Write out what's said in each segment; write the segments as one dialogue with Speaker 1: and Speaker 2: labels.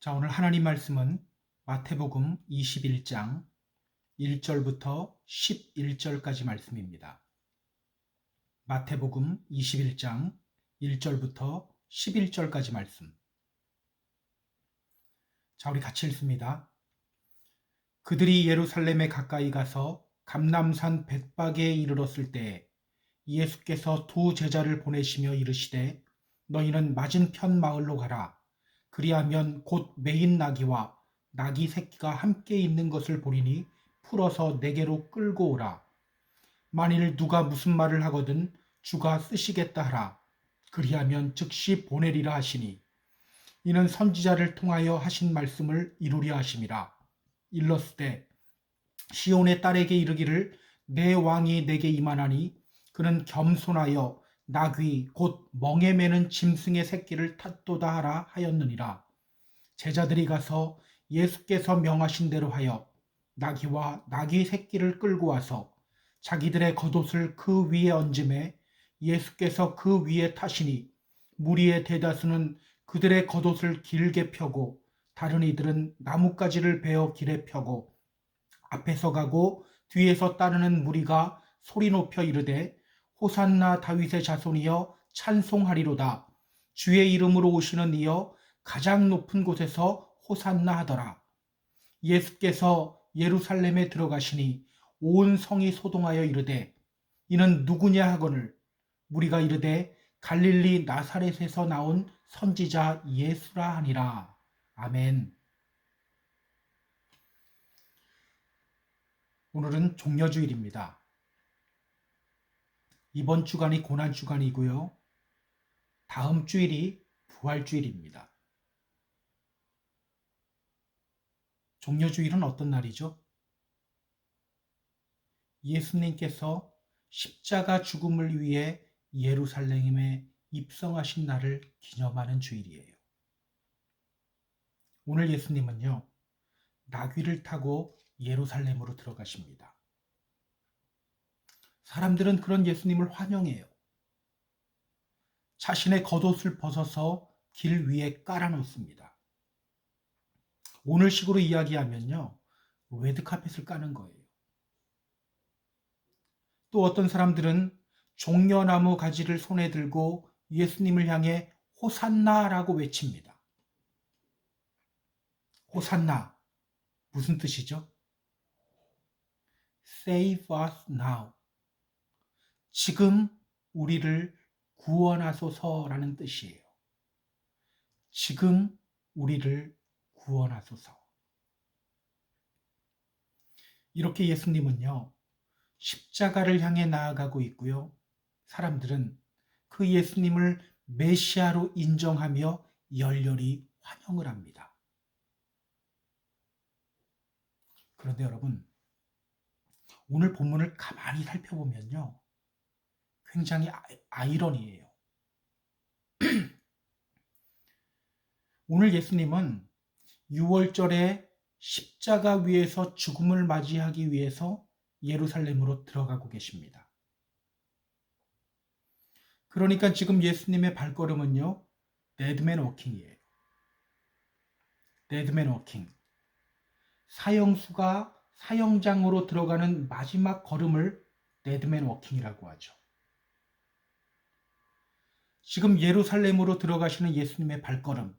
Speaker 1: 자, 오늘 하나님 말씀은 마태복음 21장 1절부터 11절까지 말씀입니다. 마태복음 21장 1절부터 11절까지 말씀. 자, 우리 같이 읽습니다. 그들이 예루살렘에 가까이 가서 감람산 벳박에 이르렀을 때 예수께서 두 제자를 보내시며 이르시되 너희는 맞은편 마을로 가라. 그리하면 곧 매인 나귀와 나귀 새끼가 함께 있는 것을 보리니 풀어서 내게로 끌고 오라. 만일 누가 무슨 말을 하거든 주가 쓰시겠다 하라. 그리하면 즉시 보내리라 하시니 이는 선지자를 통하여 하신 말씀을 이루려 하심이라. 일렀으되 시온의 딸에게 이르기를 내 왕이 내게 임하나니 그는 겸손하여 나귀 곧 멍에 매는 짐승의 새끼를 탔도다 하라 하였느니라. 제자들이 가서 예수께서 명하신 대로 하여 나귀와 나귀 새끼를 끌고 와서 자기들의 겉옷을 그 위에 얹음에 예수께서 그 위에 타시니 무리의 대다수는 그들의 겉옷을 길게 펴고 다른 이들은 나뭇가지를 베어 길에 펴고 앞에서 가고 뒤에서 따르는 무리가 소리 높여 이르되 호산나 다윗의 자손이여 찬송하리로다. 주의 이름으로 오시는 이여 가장 높은 곳에서 호산나 하더라. 예수께서 예루살렘에 들어가시니 온 성이 소동하여 이르되 이는 누구냐 하거늘 무리가 이르되 갈릴리 나사렛에서 나온 선지자 예수라 하니라. 아멘. 오늘은 종려주일입니다. 이번 주간이 고난주간이고요. 다음 주일이 부활주일입니다. 종려주일은 어떤 날이죠? 예수님께서 십자가 죽음을 위해 예루살렘에 입성하신 날을 기념하는 주일이에요. 오늘 예수님은요, 나귀를 타고 예루살렘으로 들어가십니다. 사람들은 그런 예수님을 환영해요. 자신의 겉옷을 벗어서 길 위에 깔아놓습니다. 오늘식으로 이야기하면요, 레드카펫을 까는 거예요. 또 어떤 사람들은 종려나무 가지를 손에 들고 예수님을 향해 호산나라고 외칩니다. 호산나, 무슨 뜻이죠? Save us now. 지금 우리를 구원하소서라는 뜻이에요. 지금 우리를 구원하소서. 이렇게 예수님은요, 십자가를 향해 나아가고 있고요. 사람들은 그 예수님을 메시아로 인정하며 열렬히 환영을 합니다. 그런데 여러분, 오늘 본문을 가만히 살펴보면요, 굉장히 아이러니해요. 오늘 예수님은 6월절에 십자가 위에서 죽음을 맞이하기 위해서 예루살렘으로 들어가고 계십니다. 그러니까 지금 예수님의 발걸음은요, 데드맨 워킹이에요. 데드맨 워킹. 사형수가 사형장으로 들어가는 마지막 걸음을 데드맨 워킹이라고 하죠. 지금 예루살렘으로 들어가시는 예수님의 발걸음,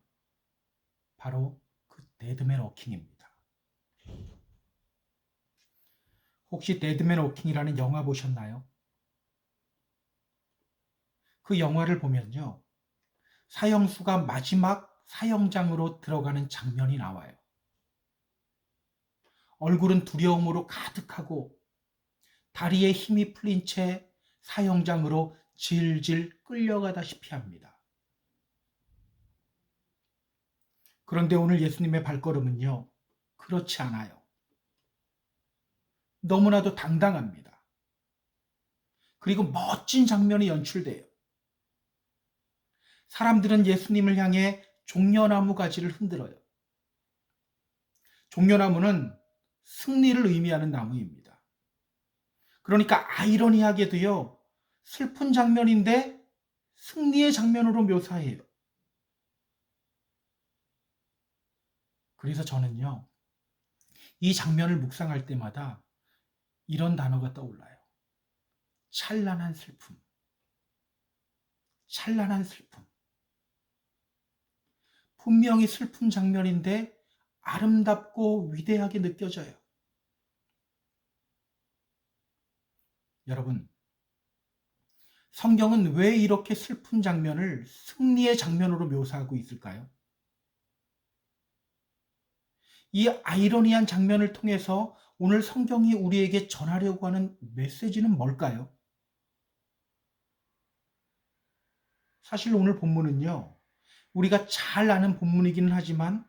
Speaker 1: 바로 그 데드맨 워킹입니다. 혹시 데드맨 워킹이라는 영화 보셨나요? 그 영화를 보면요, 사형수가 마지막 사형장으로 들어가는 장면이 나와요. 얼굴은 두려움으로 가득하고 다리에 힘이 풀린 채 사형장으로 질질 끌려가다시피 합니다. 그런데 오늘 예수님의 발걸음은요, 그렇지 않아요. 너무나도 당당합니다. 그리고 멋진 장면이 연출돼요. 사람들은 예수님을 향해 종려나무 가지를 흔들어요. 종려나무는 승리를 의미하는 나무입니다. 그러니까 아이러니하게도요, 슬픈 장면인데 승리의 장면으로 묘사해요. 그래서 저는요, 이 장면을 묵상할 때마다 이런 단어가 떠올라요. 찬란한 슬픔. 찬란한 슬픔. 분명히 슬픈 장면인데 아름답고 위대하게 느껴져요. 여러분, 성경은 왜 이렇게 슬픈 장면을 승리의 장면으로 묘사하고 있을까요? 이 아이러니한 장면을 통해서 오늘 성경이 우리에게 전하려고 하는 메시지는 뭘까요? 사실 오늘 본문은요, 우리가 잘 아는 본문이기는 하지만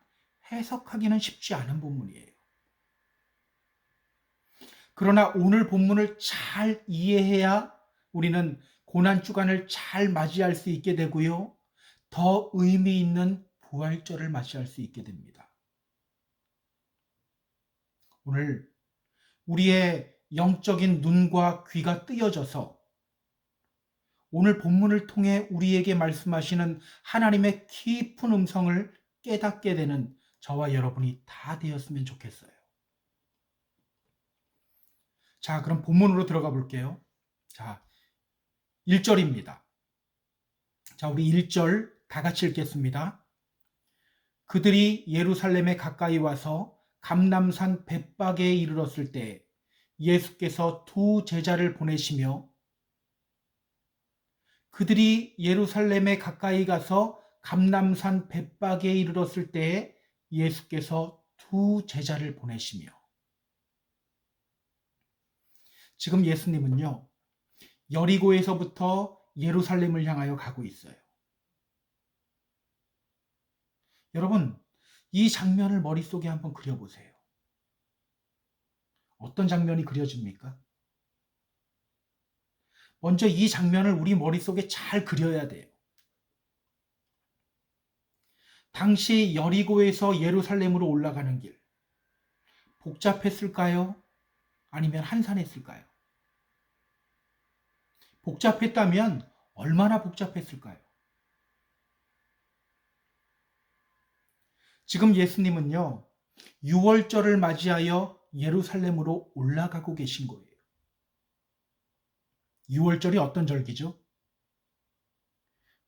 Speaker 1: 해석하기는 쉽지 않은 본문이에요. 그러나 오늘 본문을 잘 이해해야 우리는 고난 주간을 잘 맞이할 수 있게 되고요, 더 의미 있는 부활절을 맞이할 수 있게 됩니다. 오늘 우리의 영적인 눈과 귀가 뜨여져서 오늘 본문을 통해 우리에게 말씀하시는 하나님의 깊은 음성을 깨닫게 되는 저와 여러분이 다 되었으면 좋겠어요. 자, 그럼 본문으로 들어가 볼게요. 자, 1절입니다. 자, 우리 1절 다 같이 읽겠습니다. 그들이 예루살렘에 가까이 와서 감람산 벳박에 이르렀을 때 예수께서 두 제자를 보내시며 그들이 예루살렘에 가까이 가서 감람산 벳박에 이르렀을 때에 예수께서 두 제자를 보내시며 지금 예수님은요, 여리고에서부터 예루살렘을 향하여 가고 있어요. 여러분, 이 장면을 머릿속에 한번 그려보세요. 어떤 장면이 그려집니까? 먼저 이 장면을 우리 머릿속에 잘 그려야 돼요. 당시 여리고에서 예루살렘으로 올라가는 길, 복잡했을까요? 아니면 한산했을까요? 복잡했다면 얼마나 복잡했을까요? 지금 예수님은요, 6월절을 맞이하여 예루살렘으로 올라가고 계신 거예요. 6월절이 어떤 절기죠?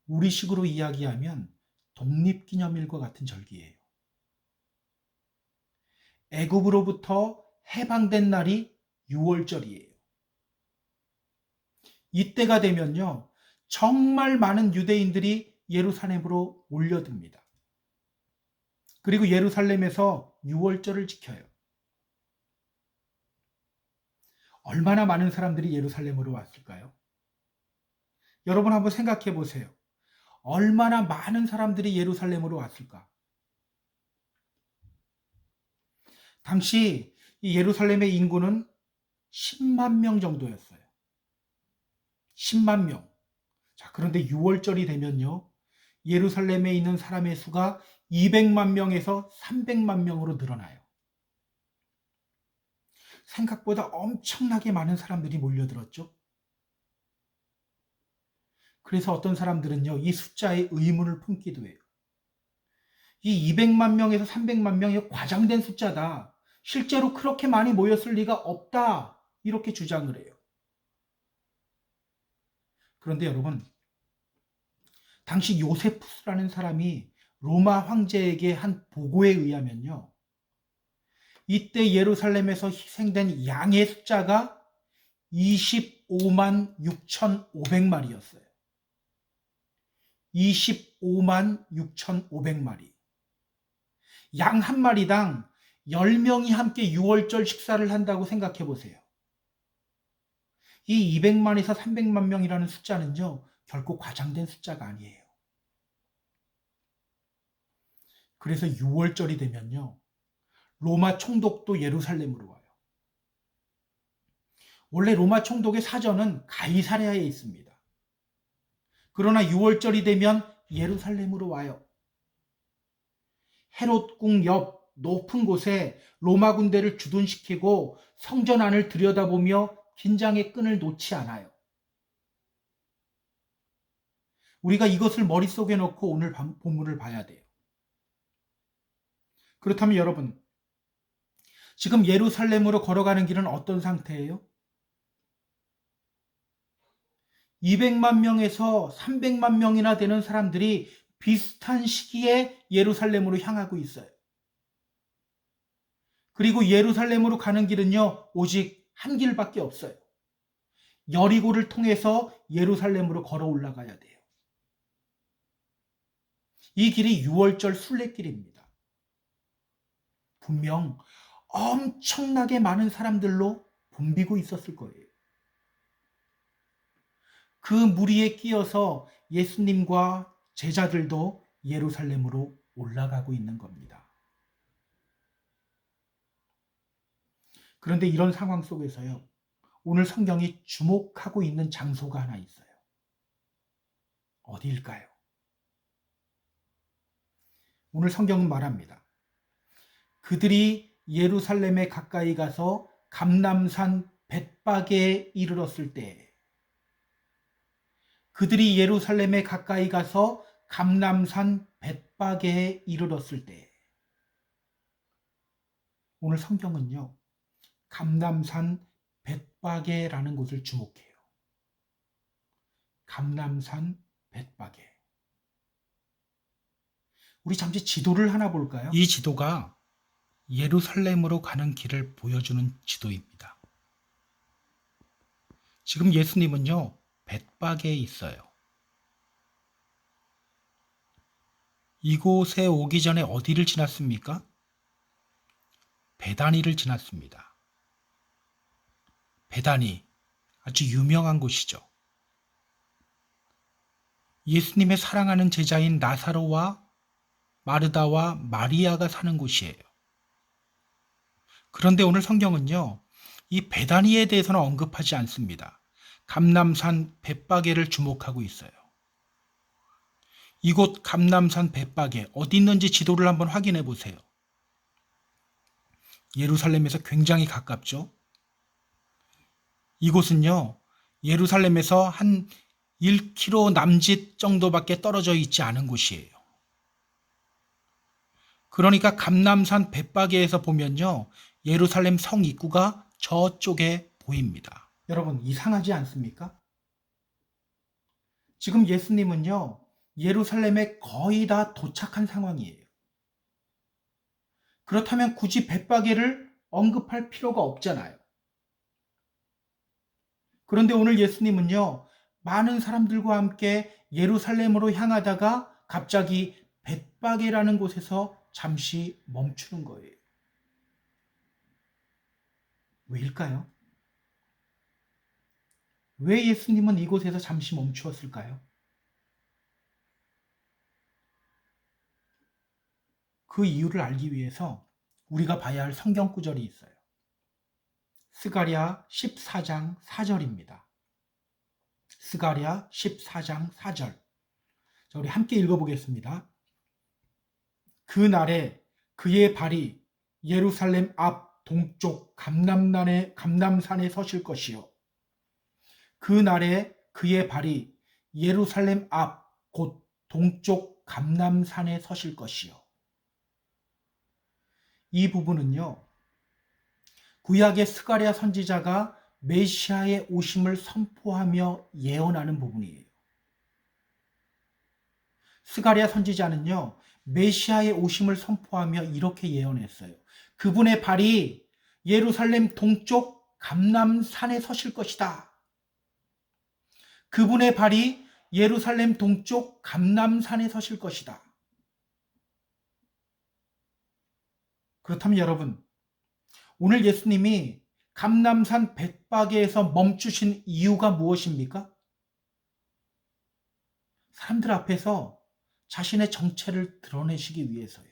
Speaker 1: 우리식으로 이야기하면 독립기념일과 같은 절기예요. 애굽으로부터 해방된 날이 6월절이에요. 이때가 되면요, 정말 많은 유대인들이 예루살렘으로 몰려듭니다. 그리고 예루살렘에서 6월절을 지켜요. 얼마나 많은 사람들이 예루살렘으로 왔을까요? 여러분 한번 생각해 보세요. 얼마나 많은 사람들이 예루살렘으로 왔을까? 당시 이 예루살렘의 인구는 10만 명 정도였어요. 10만 명. 자, 그런데 6월절이 되면요, 예루살렘에 있는 사람의 수가 200만 명에서 300만 명으로 늘어나요. 생각보다 엄청나게 많은 사람들이 몰려들었죠. 그래서 어떤 사람들은요, 이 숫자에 의문을 품기도 해요. 이 200만 명에서 300만 명이 과장된 숫자다. 실제로 그렇게 많이 모였을 리가 없다. 이렇게 주장을 해요. 그런데 여러분, 당시 요세푸스라는 사람이 로마 황제에게 한 보고에 의하면요, 이때 예루살렘에서 희생된 양의 숫자가 25만 6,500마리였어요. 25만 6,500마리. 양 한 마리당 10명이 함께 6월절 식사를 한다고 생각해 보세요. 이 200만에서 300만 명이라는 숫자는요, 결코 과장된 숫자가 아니에요. 그래서 6월절이 되면요, 로마 총독도 예루살렘으로 와요. 원래 로마 총독의 사전은 가이사랴에 있습니다. 그러나 6월절이 되면 예루살렘으로 와요. 헤롯궁 옆 높은 곳에 로마 군대를 주둔시키고 성전 안을 들여다보며 긴장의 끈을 놓지 않아요. 우리가 이것을 머릿속에 넣고 오늘 본문을 봐야 돼요. 그렇다면 여러분, 지금 예루살렘으로 걸어가는 길은 어떤 상태예요? 200만 명에서 300만 명이나 되는 사람들이 비슷한 시기에 예루살렘으로 향하고 있어요. 그리고 예루살렘으로 가는 길은요, 오직 한 길밖에 없어요. 여리고를 통해서 예루살렘으로 걸어 올라가야 돼요. 이 길이 6월절 순례길입니다. 분명 엄청나게 많은 사람들로 붐비고 있었을 거예요. 그 무리에 끼어서 예수님과 제자들도 예루살렘으로 올라가고 있는 겁니다. 그런데 이런 상황 속에서요, 오늘 성경이 주목하고 있는 장소가 하나 있어요. 어디일까요? 오늘 성경은 말합니다. 그들이 예루살렘에 가까이 가서 감람산 벳바게에 이르렀을 때, 그들이 예루살렘에 가까이 가서 감람산 벳바게에 이르렀을 때, 오늘 성경은요, 감람산 벳바게라는 곳을 주목해요. 감람산 벳바게. 우리 잠시 지도를 하나 볼까요? 이 지도가 예루살렘으로 가는 길을 보여주는 지도입니다. 지금 예수님은요, 벳바게에 있어요. 이곳에 오기 전에 어디를 지났습니까? 베다니를 지났습니다. 베다니, 아주 유명한 곳이죠. 예수님의 사랑하는 제자인 나사로와 마르다와 마리아가 사는 곳이에요. 그런데 오늘 성경은요, 이 베다니에 대해서는 언급하지 않습니다. 감람산 벳바게를 주목하고 있어요. 이곳 감람산 벳바게 어디 있는지 지도를 한번 확인해 보세요. 예루살렘에서 굉장히 가깝죠. 이곳은요, 예루살렘에서 한 1km 남짓 정도밖에 떨어져 있지 않은 곳이에요. 그러니까 감람산 벳바게에서 보면요, 예루살렘 성 입구가 저쪽에 보입니다. 여러분, 이상하지 않습니까? 지금 예수님은요, 예루살렘에 거의 다 도착한 상황이에요. 그렇다면 굳이 벳바게를 언급할 필요가 없잖아요. 그런데 오늘 예수님은요, 많은 사람들과 함께 예루살렘으로 향하다가 갑자기 벳바게라는 곳에서 잠시 멈추는 거예요. 왜일까요? 왜 예수님은 이곳에서 잠시 멈추었을까요? 그 이유를 알기 위해서 우리가 봐야 할 성경 구절이 있어요. 스가랴 14장 4절입니다. 스가랴 14장 4절. 자, 우리 함께 읽어보겠습니다. 그날에 그의 발이 예루살렘 앞 동쪽 감람산에 서실 것이요. 그날에 그의 발이 예루살렘 앞 곧 동쪽 감람산에 서실 것이요. 이 부분은요, 구약의 스가랴 선지자가 메시아의 오심을 선포하며 예언하는 부분이에요. 스가랴 선지자는요, 메시아의 오심을 선포하며 이렇게 예언했어요. 그분의 발이 예루살렘 동쪽 감람산에 서실 것이다. 그분의 발이 예루살렘 동쪽 감람산에 서실 것이다. 그렇다면 여러분, 오늘 예수님이 감람산 벳바게에서 멈추신 이유가 무엇입니까? 사람들 앞에서 자신의 정체를 드러내시기 위해서예요.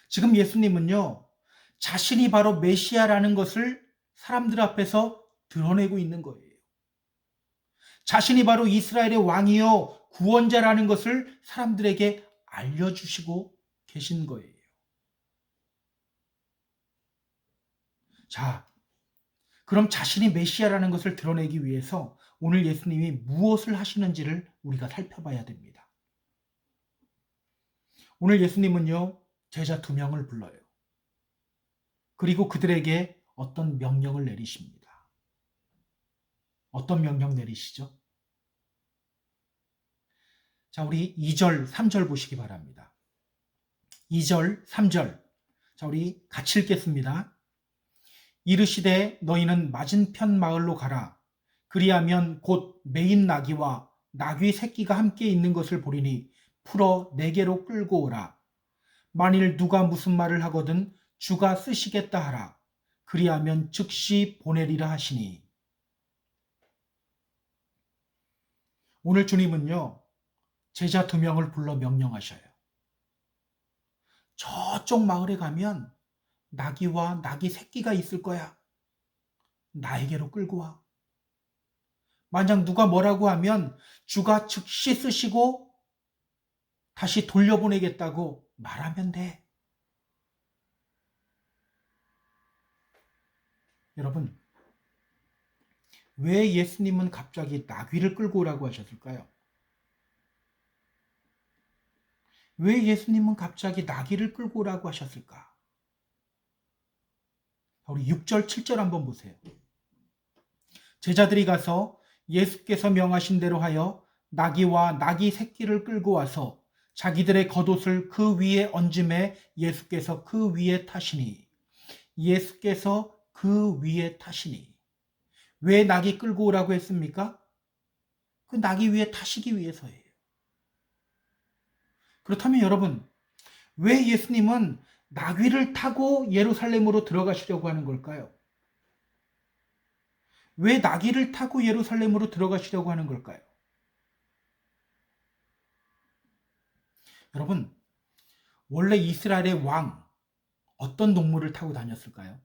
Speaker 1: 지금 예수님은요, 자신이 바로 메시아라는 것을 사람들 앞에서 드러내고 있는 거예요. 자신이 바로 이스라엘의 왕이요, 구원자라는 것을 사람들에게 알려주시고 계신 거예요. 자, 그럼 자신이 메시아라는 것을 드러내기 위해서 오늘 예수님이 무엇을 하시는지를 우리가 살펴봐야 됩니다. 오늘 예수님은요, 제자 2명을 불러요. 그리고 그들에게 어떤 명령을 내리십니다. 어떤 명령 내리시죠? 자, 우리 2절, 3절 보시기 바랍니다. 2절, 3절. 자, 우리 같이 읽겠습니다. 이르시되 너희는 맞은편 마을로 가라. 그리하면 곧 매인 나귀와 나귀 새끼가 함께 있는 것을 보리니 풀어 내게로 끌고 오라. 만일 누가 무슨 말을 하거든 주가 쓰시겠다 하라. 그리하면 즉시 보내리라 하시니. 오늘 주님은요, 제자 2명을 불러 명령하셔요. 저쪽 마을에 가면 나귀와 나귀 새끼가 있을 거야. 나에게로 끌고 와. 만약 누가 뭐라고 하면 주가 즉시 쓰시고 다시 돌려보내겠다고 말하면 돼. 여러분, 왜 예수님은 갑자기 나귀를 끌고 오라고 하셨을까요? 왜 예수님은 갑자기 나귀를 끌고 오라고 하셨을까? 우리 6절, 7절 한번 보세요. 제자들이 가서 예수께서 명하신 대로 하여 나귀와 나귀 새끼를 끌고 와서 자기들의 겉옷을 그 위에 얹음에 예수께서 그 위에 타시니. 예수께서 그 위에 타시니. 왜 나귀 끌고 오라고 했습니까? 그 나귀 위에 타시기 위해서예요. 그렇다면 여러분, 왜 예수님은 나귀를 타고 예루살렘으로 들어가시려고 하는 걸까요? 왜 나귀를 타고 예루살렘으로 들어가시려고 하는 걸까요? 여러분, 원래 이스라엘의 왕, 어떤 동물을 타고 다녔을까요?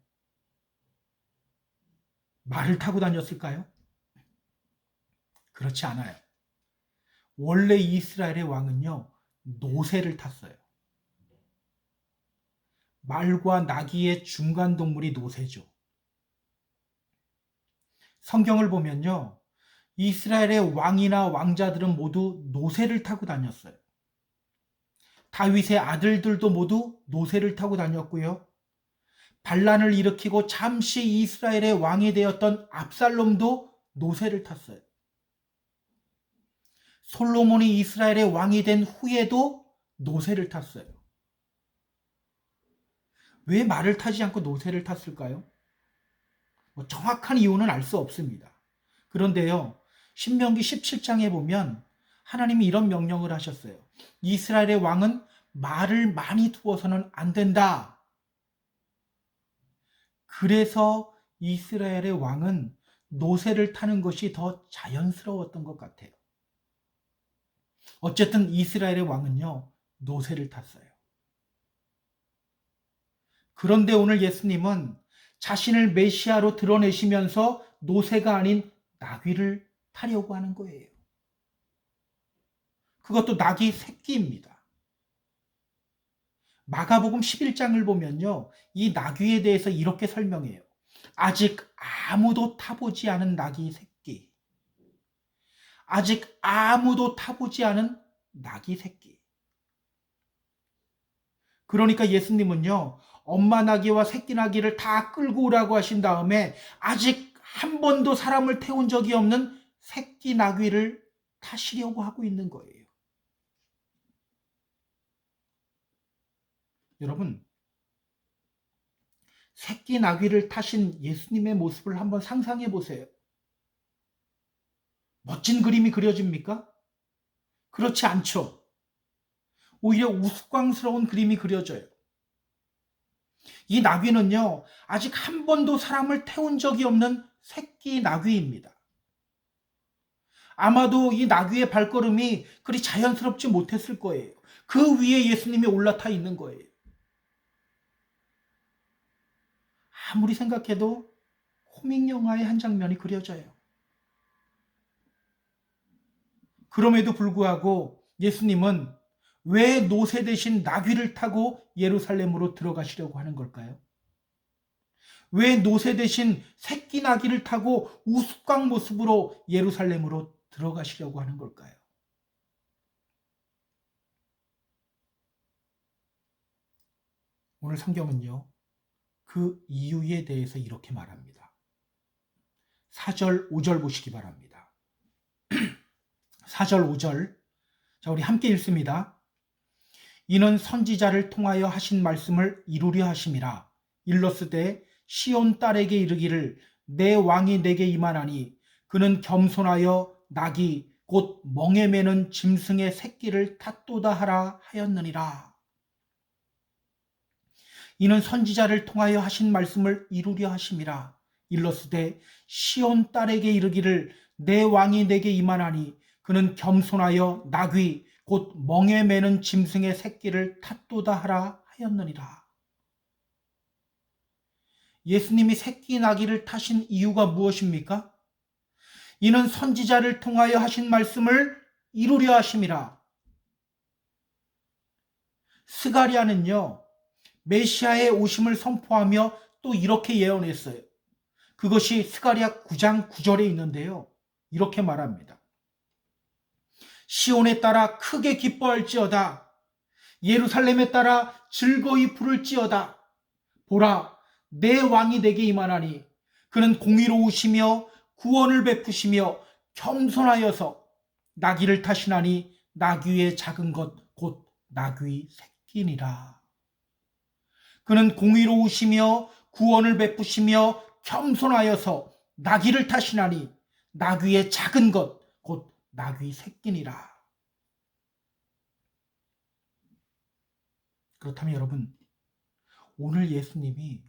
Speaker 1: 말을 타고 다녔을까요? 그렇지 않아요. 원래 이스라엘의 왕은요, 노새를 탔어요. 말과 나귀의 중간 동물이 노새죠. 성경을 보면요, 이스라엘의 왕이나 왕자들은 모두 노새를 타고 다녔어요. 다윗의 아들들도 모두 노새를 타고 다녔고요. 반란을 일으키고 잠시 이스라엘의 왕이 되었던 압살롬도 노새를 탔어요. 솔로몬이 이스라엘의 왕이 된 후에도 노새를 탔어요. 왜 말을 타지 않고 노새를 탔을까요? 정확한 이유는 알 수 없습니다. 그런데요, 신명기 17장에 보면 하나님이 이런 명령을 하셨어요. 이스라엘의 왕은 말을 많이 두어서는 안 된다. 그래서 이스라엘의 왕은 노새를 타는 것이 더 자연스러웠던 것 같아요. 어쨌든 이스라엘의 왕은요, 노새를 탔어요. 그런데 오늘 예수님은 자신을 메시아로 드러내시면서 노새가 아닌 나귀를 타려고 하는 거예요. 그것도 나귀 새끼입니다. 마가복음 11장을 보면요, 이 나귀에 대해서 이렇게 설명해요. 아직 아무도 타보지 않은 나귀 새끼. 아직 아무도 타보지 않은 나귀 새끼. 그러니까 예수님은요, 엄마 나귀와 새끼 나귀를 다 끌고 오라고 하신 다음에 아직 한 번도 사람을 태운 적이 없는 새끼 나귀를 타시려고 하고 있는 거예요. 여러분, 새끼 나귀를 타신 예수님의 모습을 한번 상상해 보세요. 멋진 그림이 그려집니까? 그렇지 않죠. 오히려 우스꽝스러운 그림이 그려져요. 이 나귀는요, 아직 한 번도 사람을 태운 적이 없는 새끼 나귀입니다. 아마도 이 나귀의 발걸음이 그리 자연스럽지 못했을 거예요. 그 위에 예수님이 올라타 있는 거예요. 아무리 생각해도 코믹 영화의 한 장면이 그려져요. 그럼에도 불구하고 예수님은 왜 노새 대신 나귀를 타고 예루살렘으로 들어가시려고 하는 걸까요? 왜 노새 대신 새끼 나귀를 타고 우스꽝 모습으로 예루살렘으로 들어가시려고 하는 걸까요? 오늘 성경은요, 그 이유에 대해서 이렇게 말합니다. 4절, 5절 보시기 바랍니다. 4절, 5절. 자, 우리 함께 읽습니다. 이는 선지자를 통하여 하신 말씀을 이루려 하심이라. 일렀으되 시온 딸에게 이르기를 내 왕이 내게 임하나니 그는 겸손하여 낙이 곧 멍에 매는 짐승의 새끼를 탓도다 하라 하였느니라. 이는 선지자를 통하여 하신 말씀을 이루려 하심이라. 일렀으되 시온 딸에게 이르기를 내 왕이 내게 임하나니 그는 겸손하여 나귀 곧 멍에 매는 짐승의 새끼를 탓도다 하라 하였느니라. 예수님이 새끼 나귀를 타신 이유가 무엇입니까? 이는 선지자를 통하여 하신 말씀을 이루려 하심이라. 스가랴는요, 메시아의 오심을 선포하며 또 이렇게 예언했어요. 그것이 스가랴 9장 9절에 있는데요, 이렇게 말합니다. 시온에 따라 크게 기뻐할지어다. 예루살렘에 따라 즐거이 부를지어다. 보라, 내 왕이 내게 임하나니 그는 공의로우시며 구원을 베푸시며 겸손하여서 나귀를 타시나니 나귀의 작은 것 곧 나귀 새끼니라. 그는 공의로우시며 구원을 베푸시며 겸손하여서 나귀를 타시나니 나귀의 작은 것 곧 나귀 새끼니라. 그렇다면 여러분, 오늘 예수님이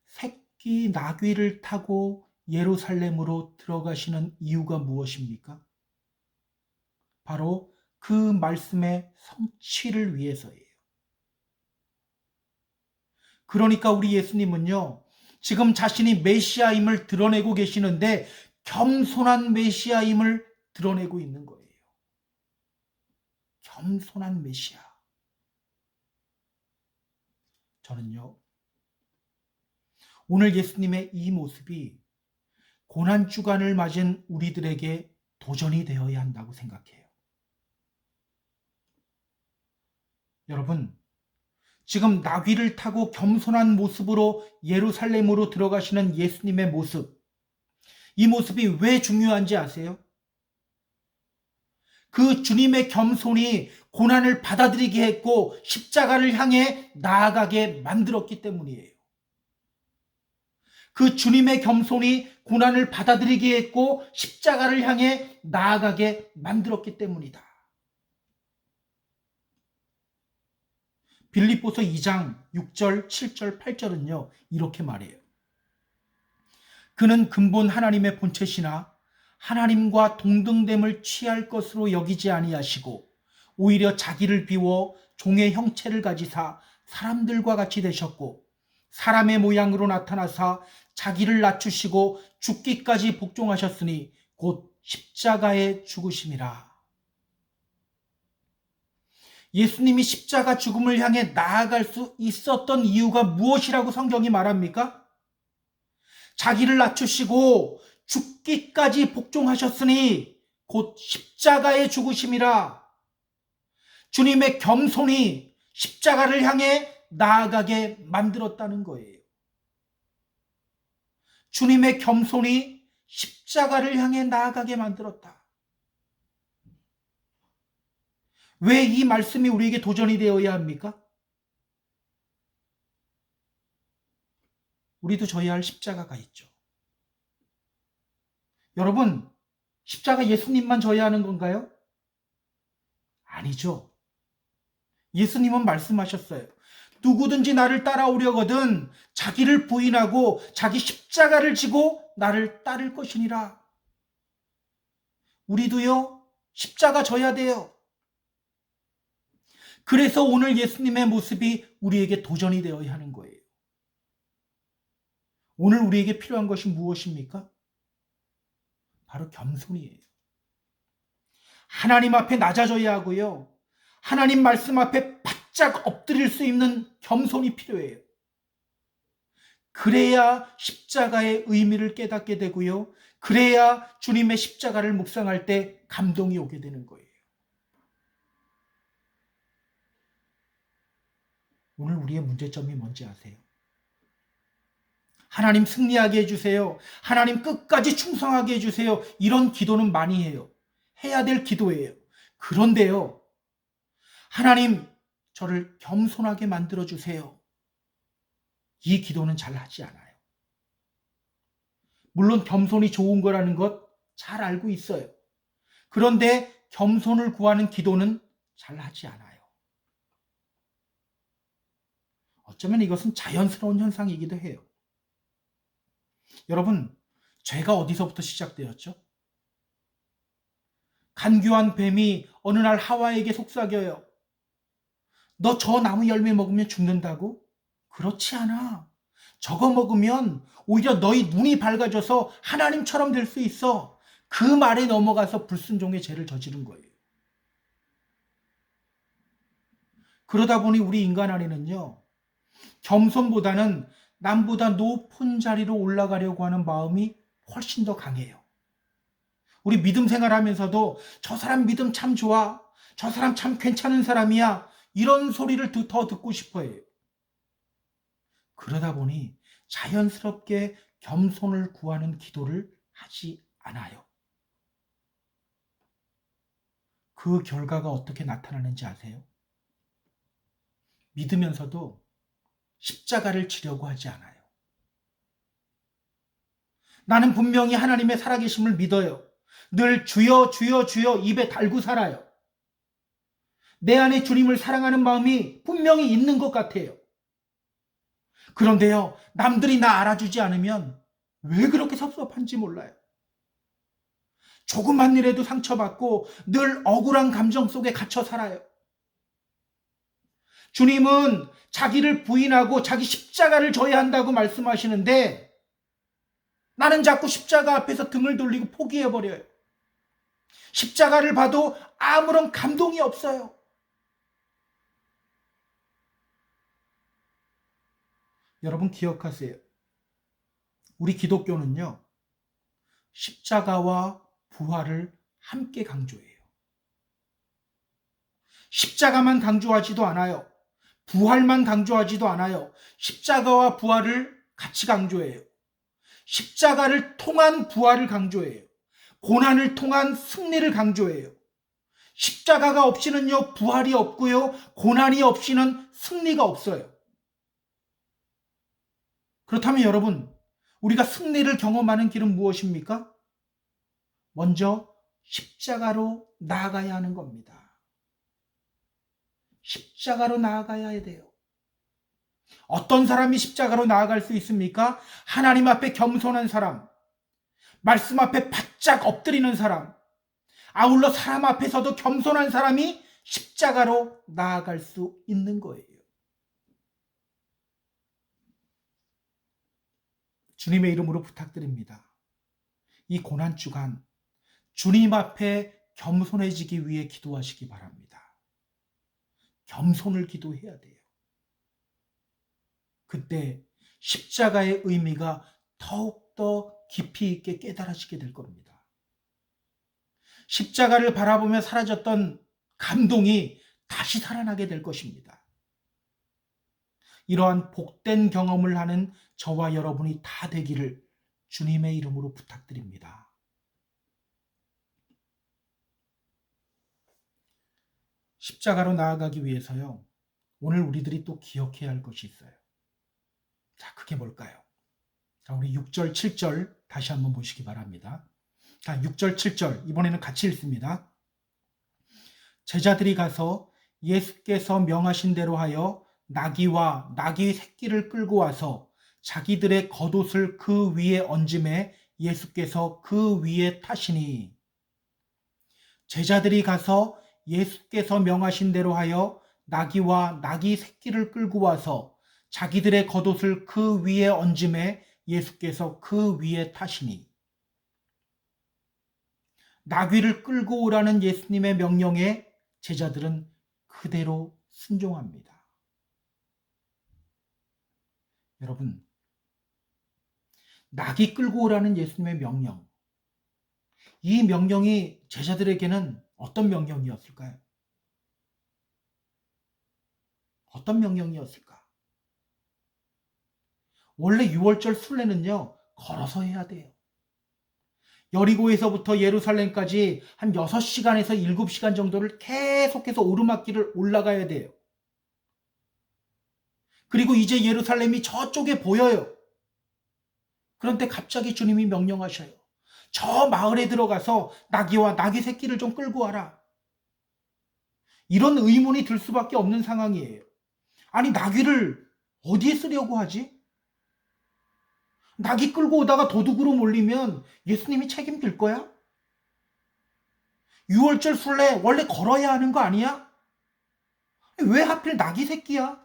Speaker 1: 새끼 나귀를 타고 예루살렘으로 들어가시는 이유가 무엇입니까? 바로 그 말씀의 성취를 위해서예요. 그러니까 우리 예수님은요, 지금 자신이 메시아임을 드러내고 계시는데 겸손한 메시아임을 드러내고 있는 거예요. 겸손한 메시아. 저는요, 오늘 예수님의 이 모습이 고난주간을 맞은 우리들에게 도전이 되어야 한다고 생각해요. 여러분, 지금 나귀를 타고 겸손한 모습으로 예루살렘으로 들어가시는 예수님의 모습, 이 모습이 왜 중요한지 아세요? 그 주님의 겸손이 고난을 받아들이게 했고 십자가를 향해 나아가게 만들었기 때문이에요. 그 주님의 겸손이 고난을 받아들이게 했고 십자가를 향해 나아가게 만들었기 때문이다. 빌립보서 2장 6절, 7절, 8절은요, 이렇게 말해요. 그는 근본 하나님의 본체시나 하나님과 동등됨을 취할 것으로 여기지 아니하시고 오히려 자기를 비워 종의 형체를 가지사 사람들과 같이 되셨고 사람의 모양으로 나타나사 자기를 낮추시고 죽기까지 복종하셨으니 곧 십자가에 죽으심이라. 예수님이 십자가 죽음을 향해 나아갈 수 있었던 이유가 무엇이라고 성경이 말합니까? 자기를 낮추시고 죽기까지 복종하셨으니 곧 십자가에 죽으심이라. 주님의 겸손이 십자가를 향해 나아가게 만들었다는 거예요. 주님의 겸손이 십자가를 향해 나아가게 만들었다. 왜 이 말씀이 우리에게 도전이 되어야 합니까? 우리도 져야 할 십자가가 있죠. 여러분, 십자가 예수님만 져야 하는 건가요? 아니죠. 예수님은 말씀하셨어요. 누구든지 나를 따라오려거든 자기를 부인하고 자기 십자가를 지고 나를 따를 것이니라. 우리도요, 십자가 져야 돼요. 그래서 오늘 예수님의 모습이 우리에게 도전이 되어야 하는 거예요. 오늘 우리에게 필요한 것이 무엇입니까? 바로 겸손이에요. 하나님 앞에 낮아져야 하고요. 하나님 말씀 앞에 바짝 엎드릴 수 있는 겸손이 필요해요. 그래야 십자가의 의미를 깨닫게 되고요. 그래야 주님의 십자가를 묵상할 때 감동이 오게 되는 거예요. 오늘 우리의 문제점이 뭔지 아세요? 하나님 승리하게 해주세요. 하나님 끝까지 충성하게 해주세요. 이런 기도는 많이 해요. 해야 될 기도예요. 그런데요, 하나님 저를 겸손하게 만들어주세요. 이 기도는 잘 하지 않아요. 물론 겸손이 좋은 거라는 것 잘 알고 있어요. 그런데 겸손을 구하는 기도는 잘 하지 않아요. 어쩌면 이것은 자연스러운 현상이기도 해요. 여러분, 죄가 어디서부터 시작되었죠? 간교한 뱀이 어느 날 하와에게 속삭여요. 너 저 나무 열매 먹으면 죽는다고? 그렇지 않아. 저거 먹으면 오히려 너희 눈이 밝아져서 하나님처럼 될 수 있어. 그 말에 넘어가서 불순종의 죄를 저지른 거예요. 그러다 보니 우리 인간 안에는요, 겸손보다는 남보다 높은 자리로 올라가려고 하는 마음이 훨씬 더 강해요. 우리 믿음 생활하면서도 저 사람 믿음 참 좋아. 저 사람 참 괜찮은 사람이야. 이런 소리를 더 듣고 싶어 해요. 그러다 보니 자연스럽게 겸손을 구하는 기도를 하지 않아요. 그 결과가 어떻게 나타나는지 아세요? 믿으면서도 십자가를 지려고 하지 않아요. 나는 분명히 하나님의 살아계심을 믿어요. 늘 주여 주여 주여 입에 달고 살아요. 내 안에 주님을 사랑하는 마음이 분명히 있는 것 같아요. 그런데요, 남들이 나 알아주지 않으면 왜 그렇게 섭섭한지 몰라요. 조그만 일에도 상처받고 늘 억울한 감정 속에 갇혀 살아요. 주님은 자기를 부인하고 자기 십자가를 져야 한다고 말씀하시는데 나는 자꾸 십자가 앞에서 등을 돌리고 포기해버려요. 십자가를 봐도 아무런 감동이 없어요. 여러분 기억하세요. 우리 기독교는요, 십자가와 부활을 함께 강조해요. 십자가만 강조하지도 않아요. 부활만 강조하지도 않아요. 십자가와 부활을 같이 강조해요. 십자가를 통한 부활을 강조해요. 고난을 통한 승리를 강조해요. 십자가가 없이는요, 부활이 없고요, 고난이 없이는 승리가 없어요. 그렇다면 여러분, 우리가 승리를 경험하는 길은 무엇입니까? 먼저 십자가로 나아가야 하는 겁니다. 십자가로 나아가야 돼요. 어떤 사람이 십자가로 나아갈 수 있습니까? 하나님 앞에 겸손한 사람, 말씀 앞에 바짝 엎드리는 사람, 아울러 사람 앞에서도 겸손한 사람이 십자가로 나아갈 수 있는 거예요. 주님의 이름으로 부탁드립니다. 이 고난주간 주님 앞에 겸손해지기 위해 기도하시기 바랍니다. 겸손을 기도해야 돼요. 그때 십자가의 의미가 더욱더 깊이 있게 깨달아지게 될 겁니다. 십자가를 바라보며 사라졌던 감동이 다시 살아나게 될 것입니다. 이러한 복된 경험을 하는 저와 여러분이 다 되기를 주님의 이름으로 부탁드립니다. 십자가로 나아가기 위해서요, 오늘 우리들이 또 기억해야 할 것이 있어요. 자, 그게 뭘까요? 자, 우리 6절, 7절 다시 한번 보시기 바랍니다. 자, 6절, 7절 이번에는 같이 읽습니다. 제자들이 가서 예수께서 명하신 대로 하여 나귀와 나귀 새끼를 끌고 와서 자기들의 겉옷을 그 위에 얹음에 예수께서 그 위에 타시니, 제자들이 가서 예수께서 명하신 대로 하여 나귀와 나귀 새끼를 끌고 와서 자기들의 겉옷을 그 위에 얹음에 예수께서 그 위에 타시니, 나귀를 끌고 오라는 예수님의 명령에 제자들은 그대로 순종합니다. 여러분, 나귀 끌고 오라는 예수님의 명령, 이 명령이 제자들에게는 어떤 명령이었을까요? 어떤 명령이었을까? 원래 유월절 순례는요, 걸어서 해야 돼요. 여리고에서부터 예루살렘까지 한 6시간에서 7시간 정도를 계속해서 오르막길을 올라가야 돼요. 그리고 이제 예루살렘이 저쪽에 보여요. 그런데 갑자기 주님이 명령하셔요. 저 마을에 들어가서 나귀와 나귀 새끼를 좀 끌고 와라. 이런 의문이 들 수밖에 없는 상황이에요. 아니, 나귀를 어디에 쓰려고 하지? 나귀 끌고 오다가 도둑으로 몰리면 예수님이 책임질 거야? 유월절 순례 원래 걸어야 하는 거 아니야? 왜 하필 나귀 새끼야?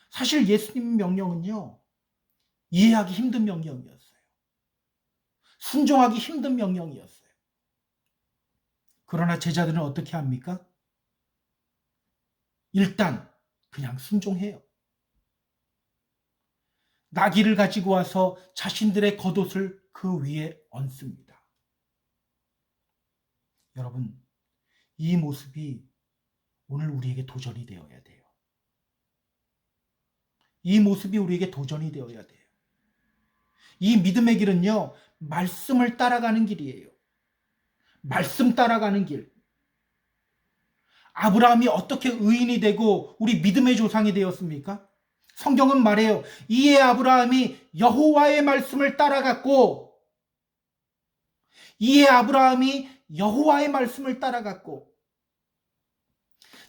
Speaker 1: 사실 예수님 명령은요, 이해하기 힘든 명령이었어요. 순종하기 힘든 명령이었어요. 그러나 제자들은 어떻게 합니까? 일단 그냥 순종해요. 나귀를 가지고 와서 자신들의 겉옷을 그 위에 얹습니다. 여러분, 이 모습이 오늘 우리에게 도전이 되어야 돼요. 이 모습이 우리에게 도전이 되어야 돼요. 이 믿음의 길은요, 말씀을 따라가는 길이에요. 말씀 따라가는 길. 아브라함이 어떻게 의인이 되고 우리 믿음의 조상이 되었습니까? 성경은 말해요. 이에 아브라함이 여호와의 말씀을 따라갔고, 이에 아브라함이 여호와의 말씀을 따라갔고,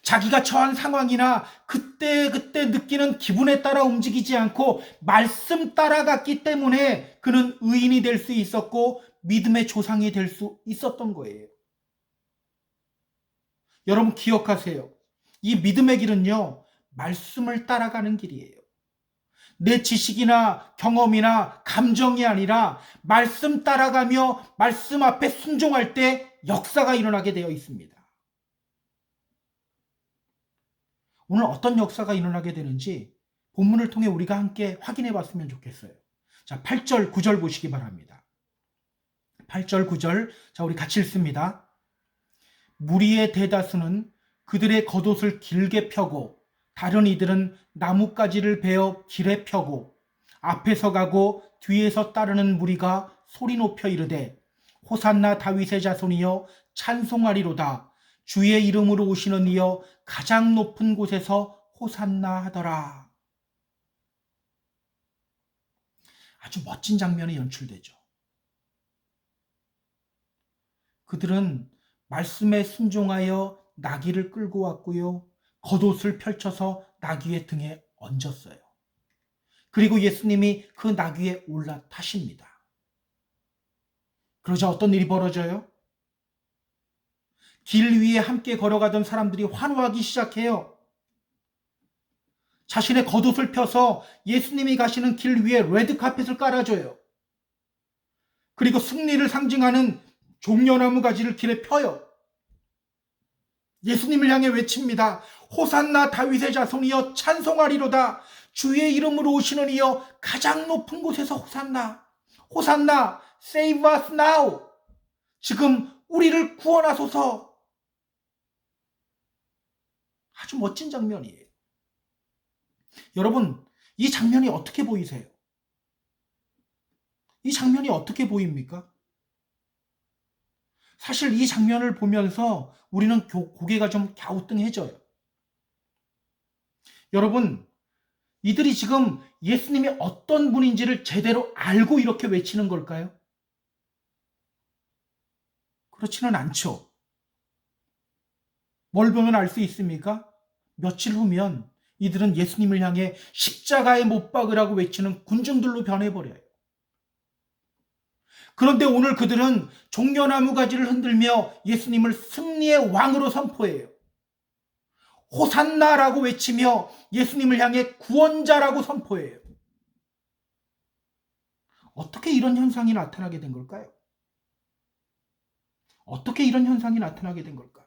Speaker 1: 자기가 처한 상황이나 그때 느끼는 기분에 따라 움직이지 않고 말씀 따라갔기 때문에 그는 의인이 될 수 있었고 믿음의 조상이 될 수 있었던 거예요. 여러분 기억하세요. 이 믿음의 길은요, 말씀을 따라가는 길이에요. 내 지식이나 경험이나 감정이 아니라 말씀 따라가며 말씀 앞에 순종할 때 역사가 일어나게 되어 있습니다. 오늘 어떤 역사가 일어나게 되는지 본문을 통해 우리가 함께 확인해 봤으면 좋겠어요. 자, 8절, 9절 보시기 바랍니다. 8절, 9절. 자, 우리 같이 읽습니다. 무리의 대다수는 그들의 겉옷을 길게 펴고 다른 이들은 나뭇가지를 베어 길에 펴고 앞에서 가고 뒤에서 따르는 무리가 소리 높여 이르되 호산나 다윗의 자손이여 찬송하리로다. 주의 이름으로 오시는 이여 가장 높은 곳에서 호산나 하더라. 아주 멋진 장면이 연출되죠. 그들은 말씀에 순종하여 나귀를 끌고 왔고요. 겉옷을 펼쳐서 나귀의 등에 얹었어요. 그리고 예수님이 그 나귀에 올라타십니다. 그러자 어떤 일이 벌어져요? 길 위에 함께 걸어가던 사람들이 환호하기 시작해요. 자신의 겉옷을 펴서 예수님이 가시는 길 위에 레드카펫을 깔아줘요. 그리고 승리를 상징하는 종려나무 가지를 길에 펴요. 예수님을 향해 외칩니다. 호산나 다윗의 자손이여 찬송하리로다. 주의 이름으로 오시는 이여 가장 높은 곳에서 호산나. 호산나, save us now. 지금 우리를 구원하소서. 아주 멋진 장면이에요. 여러분, 이 장면이 어떻게 보이세요? 이 장면이 어떻게 보입니까? 사실 이 장면을 보면서 우리는 고개가 좀 갸우뚱해져요. 여러분, 이들이 지금 예수님이 어떤 분인지를 제대로 알고 이렇게 외치는 걸까요? 그렇지는 않죠. 뭘 보면 알 수 있습니까? 며칠 후면 이들은 예수님을 향해 십자가에 못 박으라고 외치는 군중들로 변해버려요. 그런데 오늘 그들은 종려나무 가지를 흔들며 예수님을 승리의 왕으로 선포해요. 호산나라고 외치며 예수님을 향해 구원자라고 선포해요. 어떻게 이런 현상이 나타나게 된 걸까요? 어떻게 이런 현상이 나타나게 된 걸까?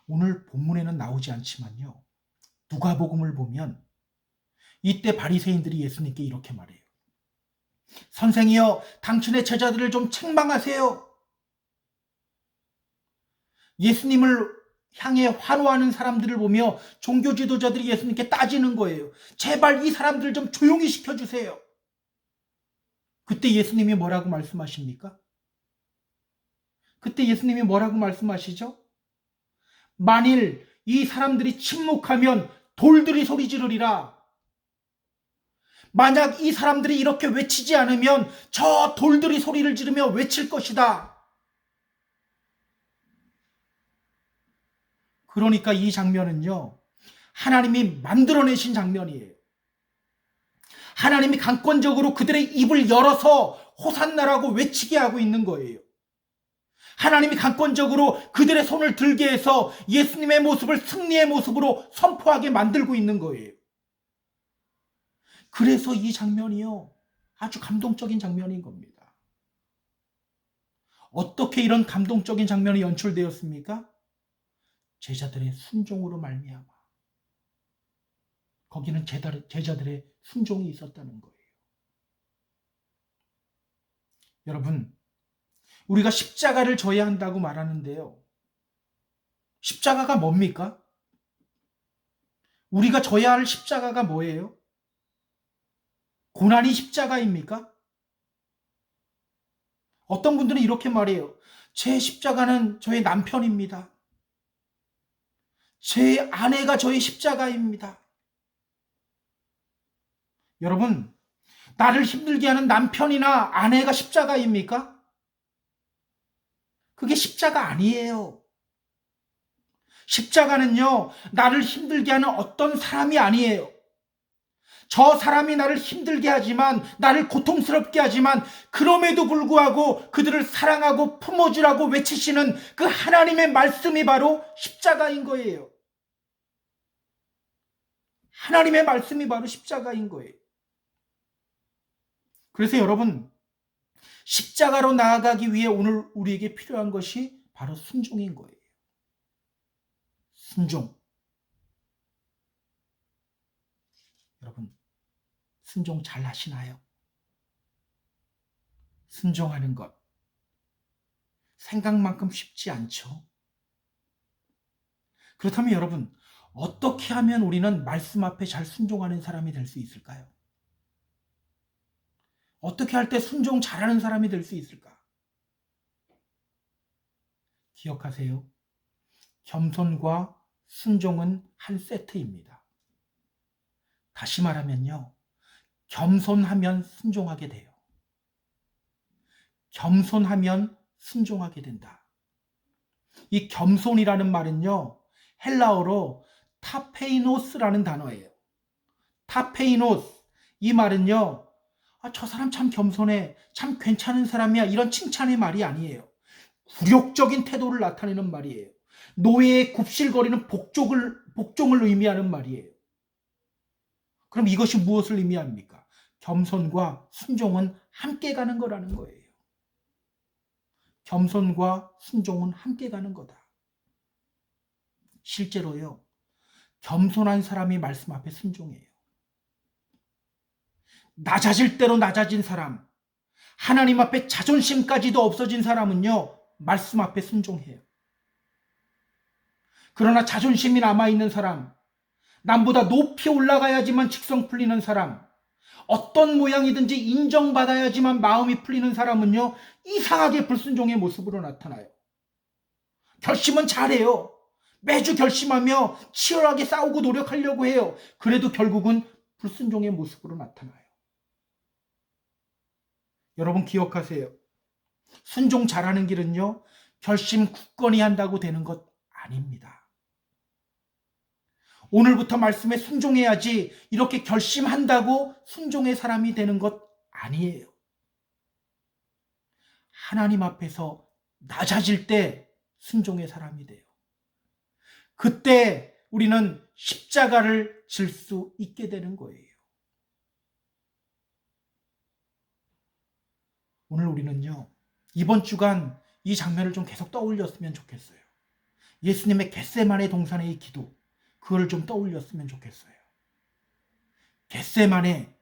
Speaker 1: 오늘 본문에는 나오지 않지만요. 누가복음을 보면 이때 바리새인들이 예수님께 이렇게 말해요. 선생이여, 당신의 제자들을 좀 책망하세요. 예수님을 향해 환호하는 사람들을 보며 종교 지도자들이 예수님께 따지는 거예요. 제발 이 사람들 좀 조용히 시켜주세요. 그때 예수님이 뭐라고 말씀하십니까? 그때 예수님이 뭐라고 말씀하시죠? 만일 이 사람들이 침묵하면 돌들이 소리 지르리라. 만약 이 사람들이 이렇게 외치지 않으면 저 돌들이 소리를 지르며 외칠 것이다. 그러니까 이 장면은요, 하나님이 만들어내신 장면이에요. 하나님이 강권적으로 그들의 입을 열어서 호산나라고 외치게 하고 있는 거예요. 하나님이 강권적으로 그들의 손을 들게 해서 예수님의 모습을 승리의 모습으로 선포하게 만들고 있는 거예요. 그래서 이 장면이요, 아주 감동적인 장면인 겁니다. 어떻게 이런 감동적인 장면이 연출되었습니까? 제자들의 순종으로 말미암아. 거기는 제자들의 순종이 있었다는 거예요. 여러분, 우리가 십자가를 져야 한다고 말하는데요. 십자가가 뭡니까? 우리가 져야 할 십자가가 뭐예요? 고난이 십자가입니까? 어떤 분들은 이렇게 말해요. 제 십자가는 저의 남편입니다. 제 아내가 저의 십자가입니다. 여러분, 나를 힘들게 하는 남편이나 아내가 십자가입니까? 그게 십자가 아니에요. 십자가는요, 나를 힘들게 하는 어떤 사람이 아니에요. 저 사람이 나를 힘들게 하지만, 나를 고통스럽게 하지만, 그럼에도 불구하고 그들을 사랑하고 품어주라고 외치시는 그 하나님의 말씀이 바로 십자가인 거예요. 하나님의 말씀이 바로 십자가인 거예요. 그래서 여러분, 십자가로 나아가기 위해 오늘 우리에게 필요한 것이 바로 순종인 거예요. 순종. 여러분, 순종 잘 하시나요? 순종하는 것. 생각만큼 쉽지 않죠. 그렇다면 여러분, 어떻게 하면 우리는 말씀 앞에 잘 순종하는 사람이 될 수 있을까요? 어떻게 할 때 순종 잘하는 사람이 될 수 있을까? 기억하세요. 겸손과 순종은 한 세트입니다. 다시 말하면요. 겸손하면 순종하게 돼요. 겸손하면 순종하게 된다. 이 겸손이라는 말은요. 헬라어로 타페이노스라는 단어예요. 타페이노스. 이 말은요. 저 사람 참 겸손해. 참 괜찮은 사람이야. 이런 칭찬의 말이 아니에요. 굴욕적인 태도를 나타내는 말이에요. 노예의 굽실거리는 복종을 의미하는 말이에요. 그럼 이것이 무엇을 의미합니까? 겸손과 순종은 함께 가는 거라는 거예요. 겸손과 순종은 함께 가는 거다. 실제로요. 겸손한 사람이 말씀 앞에 순종해요. 낮아질 대로 낮아진 사람, 하나님 앞에 자존심까지도 없어진 사람은요. 말씀 앞에 순종해요. 그러나 자존심이 남아있는 사람, 남보다 높이 올라가야지만 직성 풀리는 사람, 어떤 모양이든지 인정받아야지만 마음이 풀리는 사람은요. 이상하게 불순종의 모습으로 나타나요. 결심은 잘해요. 매주 결심하며 치열하게 싸우고 노력하려고 해요. 그래도 결국은 불순종의 모습으로 나타나요. 여러분 기억하세요. 순종 잘하는 길은요. 결심 굳건히 한다고 되는 것 아닙니다. 오늘부터 말씀에 순종해야지 이렇게 결심한다고 순종의 사람이 되는 것 아니에요. 하나님 앞에서 낮아질 때 순종의 사람이 돼요. 그때 우리는 십자가를 질 수 있게 되는 거예요. 오늘 우리는요, 이번 주간 이 장면을 좀 계속 떠올렸으면 좋겠어요. 예수님의 겟세마네 동산의 기도, 그걸 좀 떠올렸으면 좋겠어요. 겟세마네,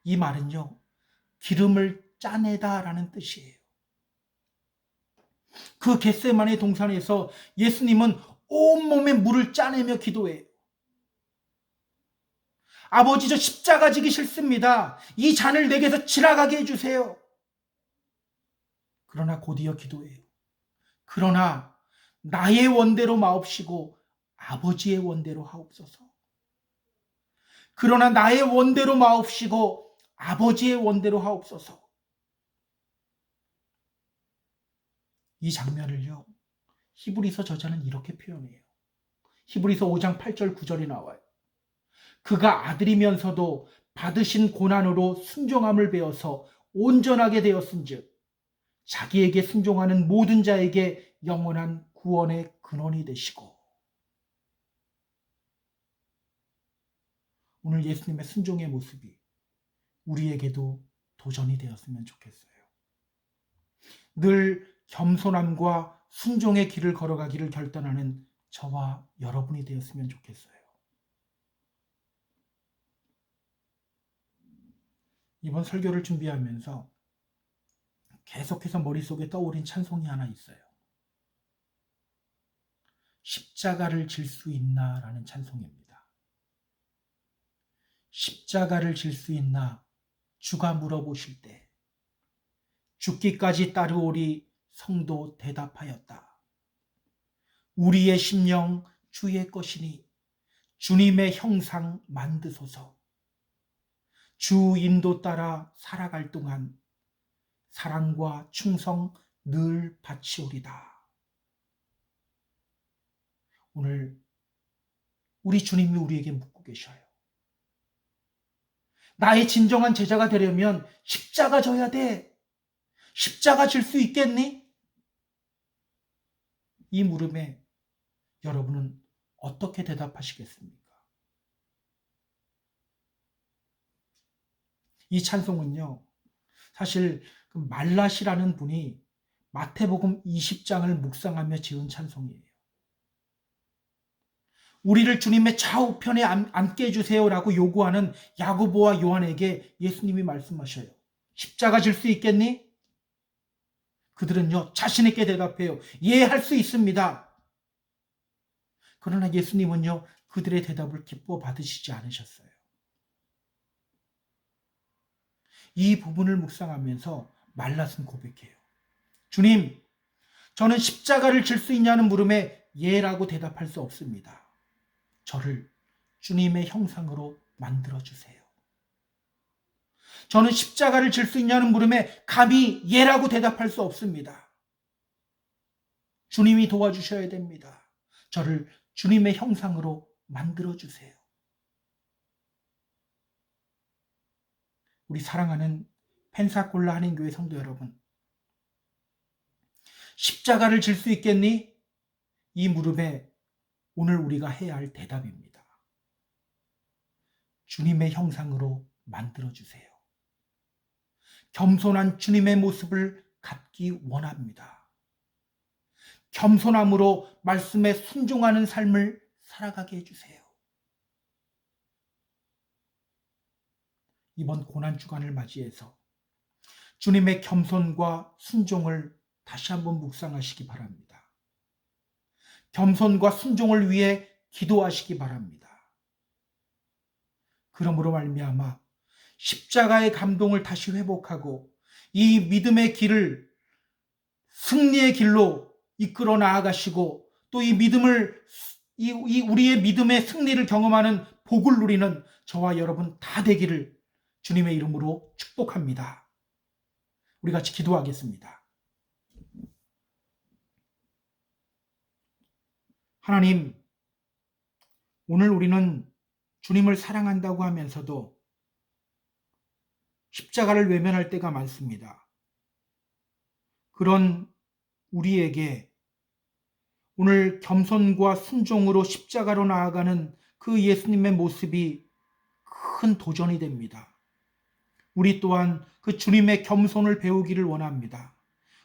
Speaker 1: 이 말은요, 기름을 짜내다라는 뜻이에요. 그 겟세마네 동산에서 예수님은 온몸에 물을 짜내며 기도해요. 아버지, 저 십자가 지기 싫습니다. 이 잔을 내게서 지나가게 해주세요. 그러나 곧이어 기도해요. 그러나 나의 원대로 마옵시고 아버지의 원대로 하옵소서. 그러나 나의 원대로 마옵시고 아버지의 원대로 하옵소서. 이 장면을요, 히브리서 저자는 이렇게 표현해요. 히브리서 5장 8절 9절이 나와요. 그가 아들이면서도 받으신 고난으로 순종함을 배워서 온전하게 되었은즉 자기에게 순종하는 모든 자에게 영원한 구원의 근원이 되시고. 오늘 예수님의 순종의 모습이 우리에게도 도전이 되었으면 좋겠어요. 늘 겸손함과 순종의 길을 걸어가기를 결단하는 저와 여러분이 되었으면 좋겠어요. 이번 설교를 준비하면서 계속해서 머릿속에 떠오른 찬송이 하나 있어요. 십자가를 질 수 있나? 라는 찬송입니다. 십자가를 질 수 있나? 주가 물어보실 때 죽기까지 따르오리 성도 대답하였다. 우리의 심령 주의 것이니 주님의 형상 만드소서. 주 인도 따라 살아갈 동안 사랑과 충성 늘 바치오리다. 오늘 우리 주님이 우리에게 묻고 계셔요. 나의 진정한 제자가 되려면 십자가 져야 돼. 십자가 질 수 있겠니? 이 물음에 여러분은 어떻게 대답하시겠습니까? 이 찬송은요, 사실 그 말라시라는 분이 마태복음 20장을 묵상하며 지은 찬송이에요. 우리를 주님의 좌우편에 앉게 해주세요라고 요구하는 야고보와 요한에게 예수님이 말씀하셔요. 십자가 질 수 있겠니? 그들은요, 자신 있게 대답해요. 예, 할 수 있습니다. 그러나 예수님은요, 그들의 대답을 기뻐 받으시지 않으셨어요. 이 부분을 묵상하면서 말라슨 고백해요. 주님, 저는 십자가를 질 수 있냐는 물음에 예라고 대답할 수 없습니다. 저를 주님의 형상으로 만들어주세요. 저는 십자가를 질 수 있냐는 물음에 감히 예라고 대답할 수 없습니다. 주님이 도와주셔야 됩니다. 저를 주님의 형상으로 만들어주세요. 우리 사랑하는 펜사콜라 한인교회 성도 여러분, 십자가를 질 수 있겠니? 이 물음에 오늘 우리가 해야 할 대답입니다. 주님의 형상으로 만들어주세요. 겸손한 주님의 모습을 갖기 원합니다. 겸손함으로 말씀에 순종하는 삶을 살아가게 해주세요. 이번 고난주간을 맞이해서 주님의 겸손과 순종을 다시 한번 묵상하시기 바랍니다. 겸손과 순종을 위해 기도하시기 바랍니다. 그러므로 말미암아 십자가의 감동을 다시 회복하고 이 믿음의 길을 승리의 길로 이끌어 나아가시고 또 이 믿음을 우리의 믿음의 승리를 경험하는 복을 누리는 저와 여러분 다 되기를 주님의 이름으로 축복합니다. 우리 같이 기도하겠습니다. 하나님, 오늘 우리는 주님을 사랑한다고 하면서도 십자가를 외면할 때가 많습니다. 그런 우리에게 오늘 겸손과 순종으로 십자가로 나아가는 그 예수님의 모습이 큰 도전이 됩니다. 우리 또한 그 주님의 겸손을 배우기를 원합니다.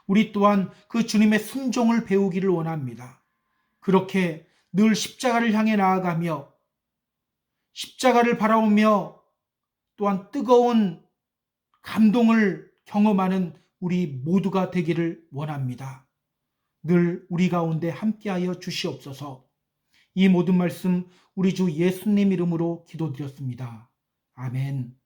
Speaker 1: 우리 또한 그 주님의 순종을 배우기를 원합니다. 그렇게 늘 십자가를 향해 나아가며 십자가를 바라보며 또한 뜨거운 감동을 경험하는 우리 모두가 되기를 원합니다. 늘 우리 가운데 함께하여 주시옵소서. 이 모든 말씀 우리 주 예수님 이름으로 기도드렸습니다. 아멘.